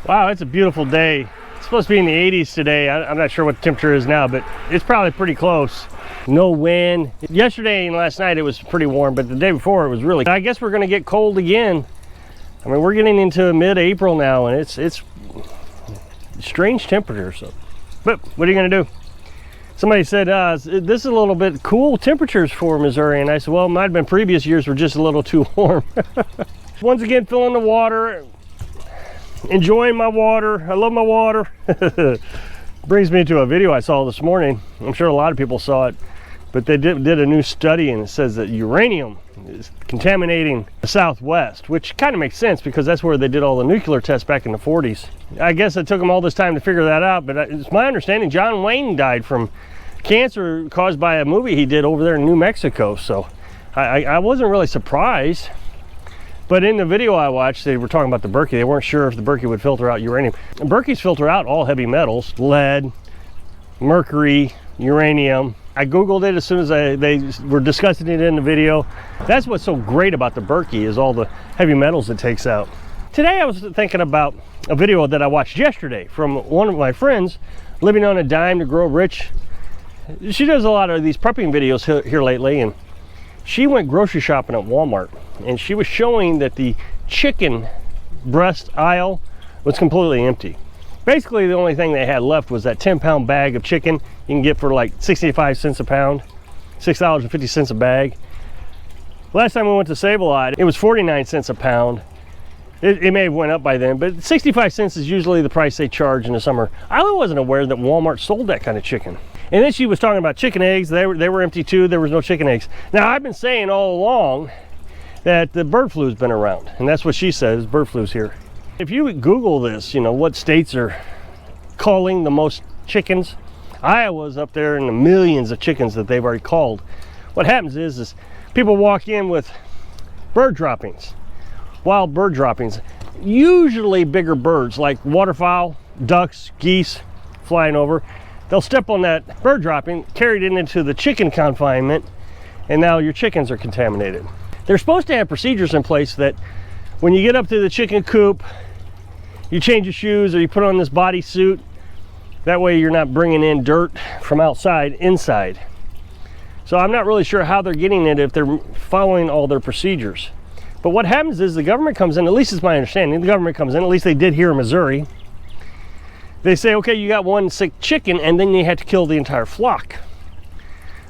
Wow, it's a beautiful day. It's supposed to be in the 80s today. I'm not sure what the temperature is now, but it's probably pretty close. No wind. Yesterday and last night it was pretty warm, but the day before it was really, I guess we're gonna get cold again. I mean, we're getting into mid-April now, and it's strange temperatures. So. But what are you gonna do? Somebody said, this is a little bit cool temperatures for Missouri, and I said, well, it might have been previous years were just a little too warm. Once again, filling the water, enjoying my water. I love my water. Brings me to a video I saw this morning. I'm sure a lot of people saw it, but they did a new study, and it says that uranium is contaminating the Southwest, which kind of makes sense because that's where they did all the nuclear tests back in the 40s. I guess it took them all this time to figure that out, but it's my understanding John Wayne died from cancer caused by a movie he did over there in New Mexico, so I wasn't really surprised. But in the video I watched, they were talking about the Berkey. They weren't sure if the Berkey would filter out uranium. And Berkeys filter out all heavy metals, lead, mercury, uranium. I Googled it as soon as they were discussing it in the video. That's what's so great about the Berkey, is all the heavy metals it takes out. Today I was thinking about a video that I watched yesterday from one of my friends, Living on a Dime to Grow Rich. She does a lot of these prepping videos here lately, and she went grocery shopping at Walmart, and she was showing that the chicken breast aisle was completely empty. Basically, the only thing they had left was that 10-pound bag of chicken you can get for like 65 cents a pound, $6.50 a bag. Last time we went to Save-A-Lot, it was 49 cents a pound. It may have went up by then, but 65 cents is usually the price they charge in the summer. I wasn't aware that Walmart sold that kind of chicken. And then she was talking about chicken eggs. They were empty too. There was no chicken eggs. Now, I've been saying all along that the bird flu's been around, and that's what she says, bird flu's here. If you Google this, you know, what states are calling the most chickens, Iowa's up there in the millions of chickens that they've already called. What happens is people walk in with bird droppings, wild bird droppings, usually bigger birds like waterfowl, ducks, geese flying over. They'll step on that bird dropping, carry it into the chicken confinement, and now your chickens are contaminated. They're supposed to have procedures in place that when you get up to the chicken coop, you change your shoes or you put on this bodysuit. That way you're not bringing in dirt from outside inside. So I'm not really sure how they're getting it if they're following all their procedures. But what happens is the government comes in, at least it's my understanding, the government comes in, at least they did here in Missouri. They say, okay, you got one sick chicken, and then you had to kill the entire flock.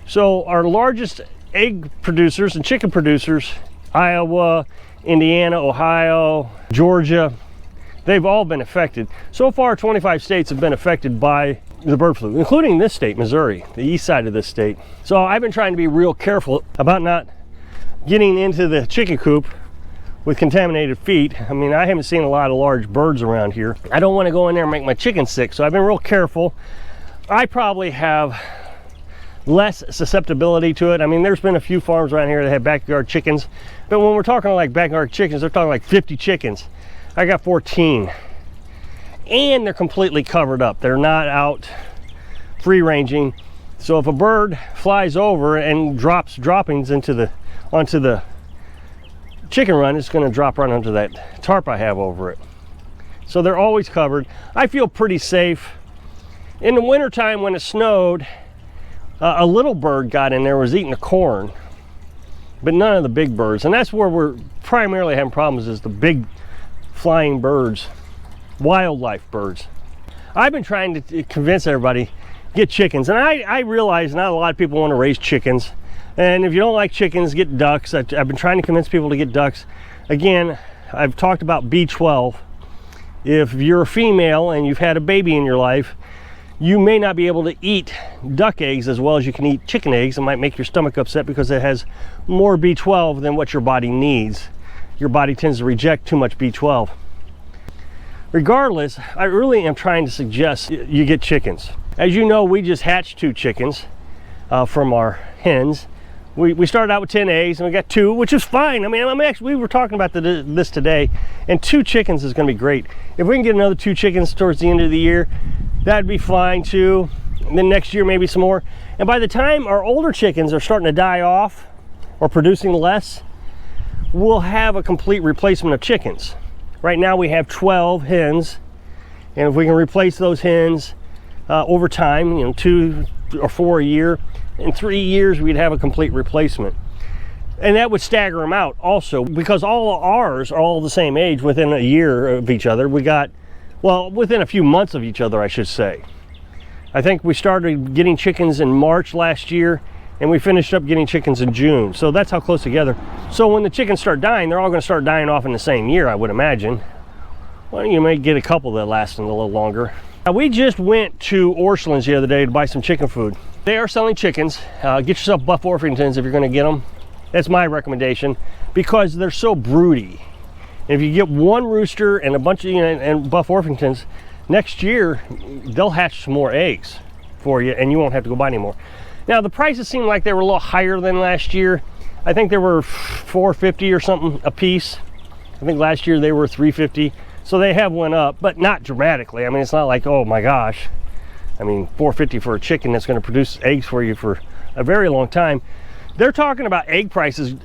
So our largest egg producers and chicken producers, Iowa, Indiana, Ohio, Georgia, they've all been affected. So far, 25 states have been affected by the bird flu, including this state, Missouri, the east side of this state. So I've been trying to be real careful about not getting into the chicken coop with contaminated feed. I mean, I haven't seen a lot of large birds around here. I don't want to go in there and make my chickens sick, so I've been real careful. I probably have less susceptibility to it. I mean, there's been a few farms around here that have backyard chickens, but when we're talking like backyard chickens, they're talking like 50 chickens. I got 14, and they're completely covered up. They're not out free ranging. So if a bird flies over and drops droppings onto the chicken run, it's going to drop right onto that tarp I have over it. So they're always covered. I feel pretty safe. In the wintertime when it snowed, a little bird got in there, was eating the corn, but none of the big birds. And that's where we're primarily having problems, is the big flying birds, wildlife birds. I've been trying to convince everybody, get chickens. And I realize not a lot of people want to raise chickens. And if you don't like chickens, get ducks. I've been trying to convince people to get ducks. Again, I've talked about B12. If you're a female and you've had a baby in your life, you may not be able to eat duck eggs as well as you can eat chicken eggs. It might make your stomach upset because it has more B12 than what your body needs. Your body tends to reject too much B12. Regardless, I really am trying to suggest you get chickens. As you know, we just hatched 2 chickens from our hens. We started out with 10 eggs and we got 2, which is fine. I mean, we were talking about this today, and 2 chickens is going to be great. If we can get another 2 chickens towards the end of the year, that'd be fine too. And then next year, maybe some more. And by the time our older chickens are starting to die off or producing less, we'll have a complete replacement of chickens. Right now we have 12 hens And if we can replace those hens over time, you know, 2 or 4 a year, in 3 years we'd have a complete replacement. And that would stagger them out also, because all of ours are all the same age within a year of each other. We got, well, within a few months of each other, I should say. I think we started getting chickens in March last year, and we finished up getting chickens in June. So that's how close together. So when the chickens start dying, they're all going to start dying off in the same year, I would imagine. Well, you may get a couple that last a little longer. Now, we just went to Orscheln's the other day to buy some chicken food. They are selling chickens. Get yourself Buff Orpingtons if you're going to get them. That's my recommendation, because they're so broody. And if you get one rooster and a bunch of, you know, and Buff Orpingtons, next year they'll hatch some more eggs for you, and you won't have to go buy any more. Now, the prices seem like they were a little higher than last year. I think they were $4.50 or something a piece. I think last year they were $3.50. So they have went up, but not dramatically. I mean, it's not like, oh my gosh. I mean, $4.50 for a chicken that's going to produce eggs for you for a very long time. They're talking about egg prices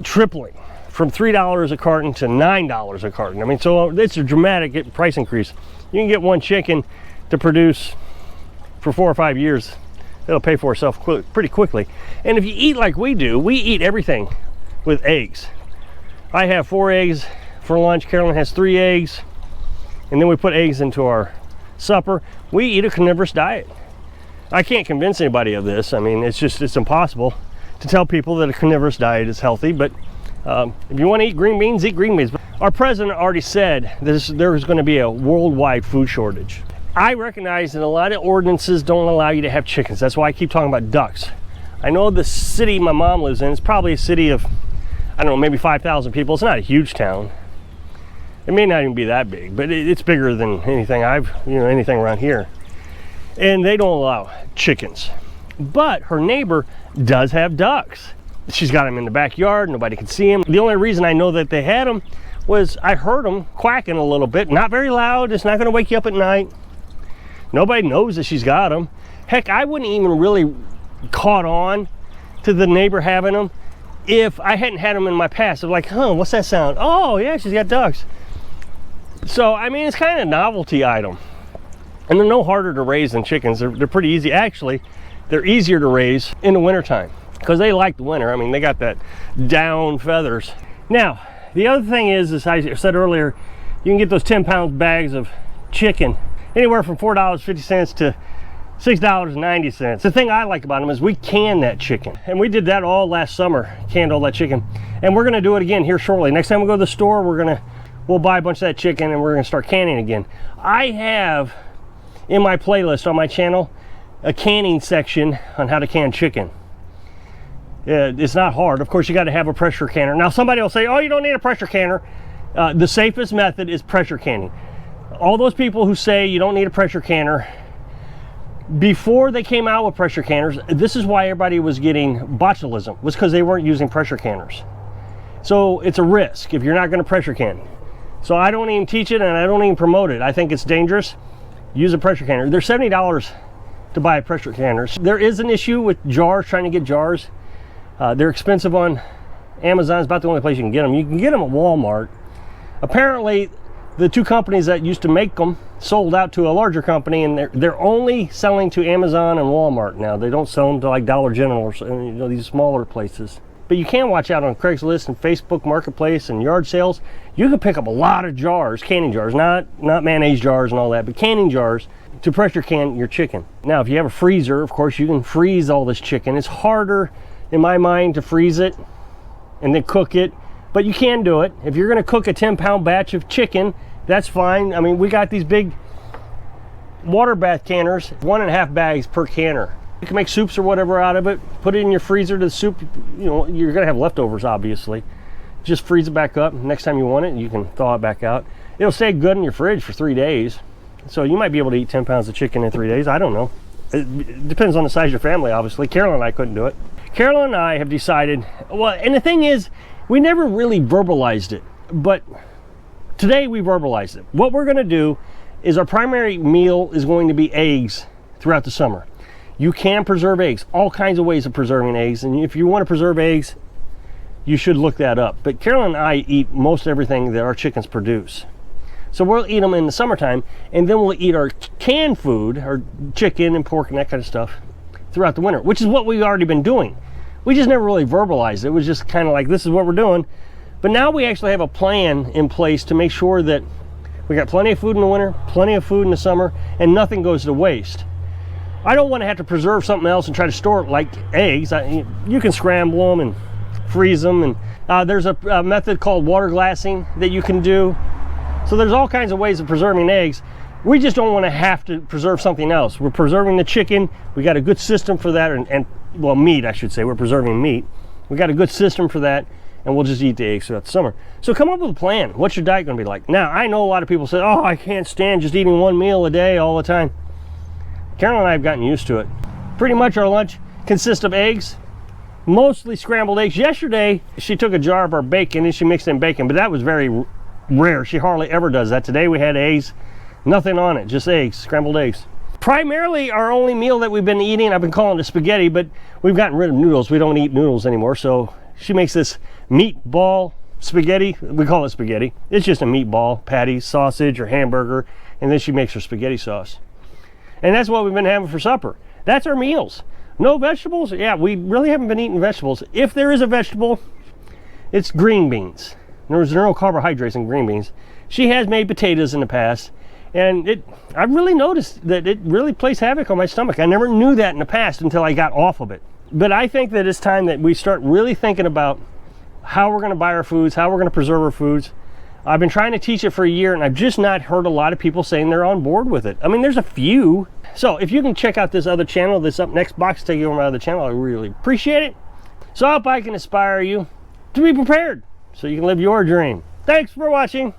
tripling from $3 a carton to $9 a carton. I mean, so it's a dramatic price increase. You can get one chicken to produce for 4 or 5 years. It'll pay for itself pretty quickly. And if you eat like we do, we eat everything with eggs. I have 4 eggs for lunch. Carolyn has 3 eggs. And then we put eggs into our supper. We eat a carnivorous diet. I can't convince anybody of this. I mean, it's impossible to tell people that a carnivorous diet is healthy, but if you want to eat green beans, eat green beans. Our president already said there's going to be a worldwide food shortage. I recognize that a lot of ordinances don't allow you to have chickens. That's why I keep talking about ducks. I know the city my mom lives in is probably a city of, I don't know, maybe 5,000 people. It's not a huge town. It may not even be that big, but it's bigger than anything anything around here. And they don't allow chickens. But her neighbor does have ducks. She's got them in the backyard. Nobody can see them. The only reason I know that they had them was I heard them quacking a little bit. Not very loud. It's not going to wake you up at night. Nobody knows that she's got them. Heck, I wouldn't even really caught on to the neighbor having them if I hadn't had them in my past. I'm like, huh, what's that sound? Oh, yeah, she's got ducks. So, I mean, it's kind of a novelty item. And they're no harder to raise than chickens. They're pretty easy. Actually, they're easier to raise in the wintertime because they like the winter. I mean, they got that down feathers. Now, the other thing is, as I said earlier, you can get those 10-pound bags of chicken anywhere from $4.50 to $6.90. The thing I like about them is we can that chicken. And we did that all last summer, canned all that chicken. And we're gonna do it again here shortly. Next time we go to the store, we'll buy a bunch of that chicken and we're gonna start canning again. I have in my playlist on my channel a canning section on how to can chicken. It's not hard. Of course, you got to have a pressure canner. Now, somebody will say, oh, you don't need a pressure canner. The safest method is pressure canning. All those people who say you don't need a pressure canner, before they came out with pressure canners, this is why everybody was getting botulism, was because they weren't using pressure canners. So it's a risk if you're not going to pressure can. So I don't even teach it and I don't even promote it. I think it's dangerous. Use a pressure canner. They're $70 to buy a pressure canner. There is an issue with jars, trying to get jars. They're expensive on Amazon. It's about the only place you can get them. You can get them at Walmart. Apparently, the 2 companies that used to make them sold out to a larger company, and they're only selling to Amazon and Walmart now. They don't sell them to like Dollar General or these smaller places. But you can watch out on Craigslist and Facebook Marketplace and yard sales. You can pick up a lot of jars, canning jars, not mayonnaise jars and all that, but canning jars to pressure can your chicken. Now, if you have a freezer, of course, you can freeze all this chicken. It's harder, in my mind, to freeze it and then cook it, but you can do it. If you're gonna cook a 10-pound batch of chicken, that's fine. I mean, we got these big water bath canners, 1.5 bags per canner. You can make soups or whatever out of it, put it in your freezer to the soup. You know, you're gonna have leftovers, obviously. Just freeze it back up. Next time you want it, you can thaw it back out. It'll stay good in your fridge for 3 days. So you might be able to eat 10 pounds of chicken in 3 days. I don't know. It depends on the size of your family, obviously. Carolyn and I couldn't do it. Carolyn and I have decided, well, and the thing is, we never really verbalized it, but today we verbalized it. What we're gonna do is our primary meal is going to be eggs throughout the summer. You can preserve eggs, all kinds of ways of preserving eggs, and if you want to preserve eggs, you should look that up. But Carolyn and I eat most everything that our chickens produce. So we'll eat them in the summertime, and then we'll eat our canned food, our chicken and pork and that kind of stuff, throughout the winter, which is what we've already been doing. We just never really verbalized it. It was just kind of like, this is what we're doing. But now we actually have a plan in place to make sure that we got plenty of food in the winter, plenty of food in the summer, and nothing goes to waste. I don't want to have to preserve something else and try to store it like eggs. You can scramble them and freeze them, and there's a method called water glassing that you can do. So there's all kinds of ways of preserving eggs. We just don't want to have to preserve something else. We're preserving the chicken. We got a good system for that, and well, meat, I should say. We're preserving meat. We got a good system for that, and we'll just eat the eggs throughout the summer. So come up with a plan. What's your diet going to be like? Now, I know a lot of people say, oh, I can't stand just eating one meal a day all the time. Carolyn and I have gotten used to it. Pretty much our lunch consists of eggs, mostly scrambled eggs. Yesterday, she took a jar of our bacon and she mixed in bacon, but that was very rare. She hardly ever does that. Today we had eggs, nothing on it, just eggs, scrambled eggs. Primarily our only meal that we've been eating, I've been calling it spaghetti, but we've gotten rid of noodles. We don't eat noodles anymore, so she makes this meatball spaghetti. We call it spaghetti. It's just a meatball, patty, sausage, or hamburger, and then she makes her spaghetti sauce. And that's what we've been having for supper. That's our meals. No vegetables? Yeah, we really haven't been eating vegetables. If there is a vegetable, it's green beans. There's no carbohydrates in green beans. She has made potatoes in the past, and I really noticed that it really plays havoc on my stomach. I never knew that in the past until I got off of it. But I think that it's time that we start really thinking about how we're going to buy our foods, how we're going to preserve our foods. I've been trying to teach it for a year, and I've just not heard a lot of people saying they're on board with it. I mean, there's a few. So if you can check out this other channel, this up next box, take you over my other channel, I really appreciate it. So I hope I can inspire you to be prepared so you can live your dream. Thanks for watching.